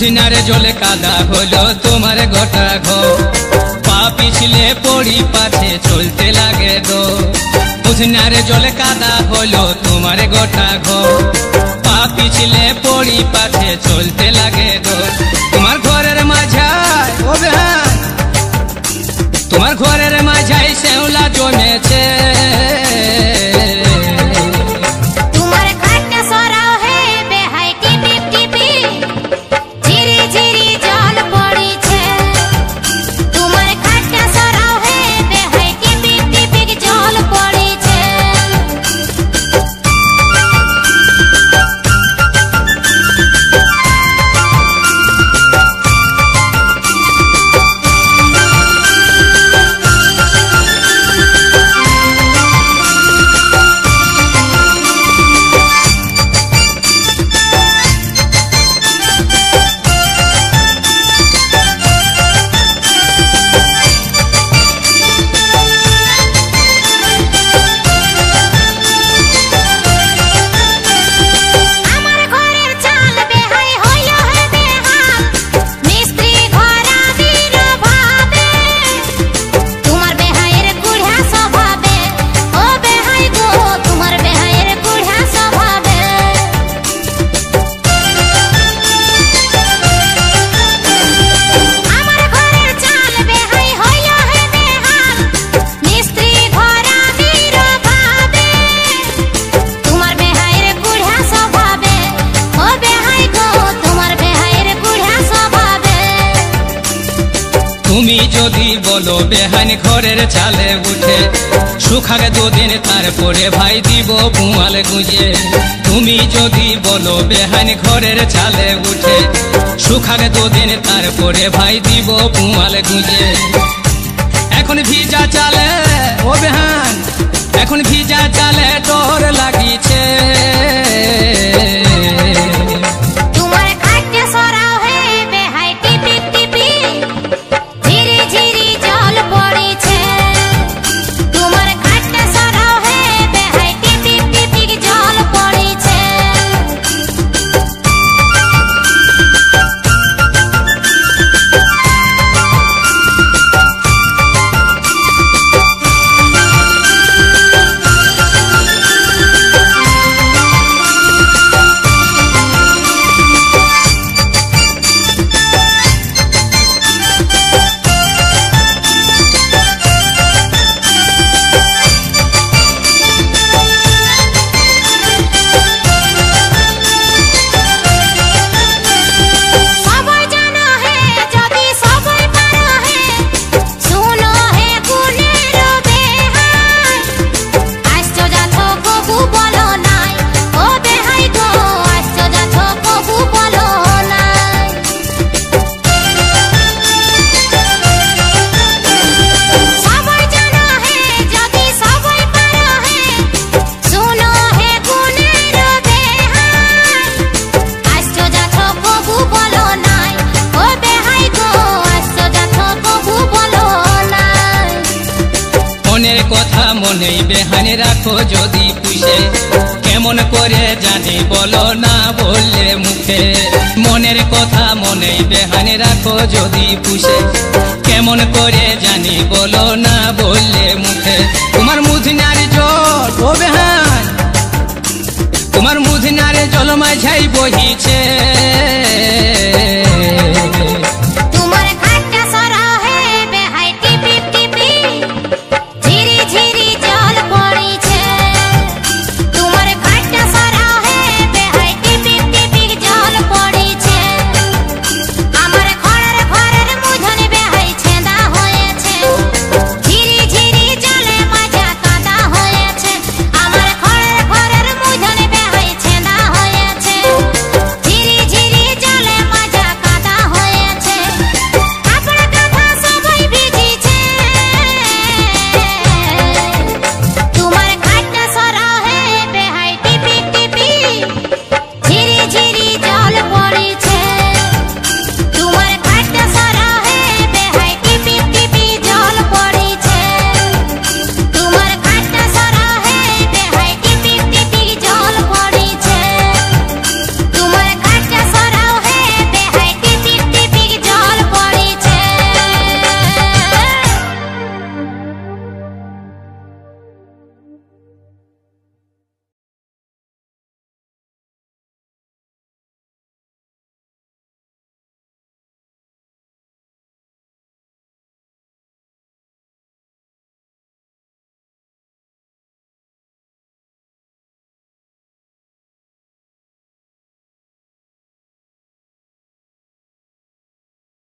মুদিনার জলে কাদা হলো তোমার গোটা ঘর, পা পিছলে পড়ি পাছে চলতে লাগে গো। মুদিনার জলে কাদা হলো তোমার গোটা ঘর, পা পিছলে পড়ি পাছে চলতে লাগে গো। তোমার ঘরের মাঝায় ও বেহান, তোমার ঘরের মাঝায় শ্যাওলা জমেছে। তুমি যদি বলো বেহান ঘরের চালে উঠে, শুকাগে দুদিন তারপরে ভাই দিব পুয়াল গুঁজে। তুমি যদি বলো বেহান ঘরের চালে উঠে, শুকাগে দুদিন তারপরে ভাই দিব পুয়াল গুঁজে। এখন ভিজা চালে ও বেহান, এখন ভিজা চালে ডর লাগিছে। মনের কথা মনেই বেহানে রাখো যদি পুষে, কেমন করে জানি বলো না বললে মুখে। মনের কথা মনেই বেহানে রাখো যদি পুষে, কেমন করে জানি বলো না বললে মুখে। তোমার মুদিনার জল ও বেহান, তোমার মুদিনার জল মাঝাই বহিছে।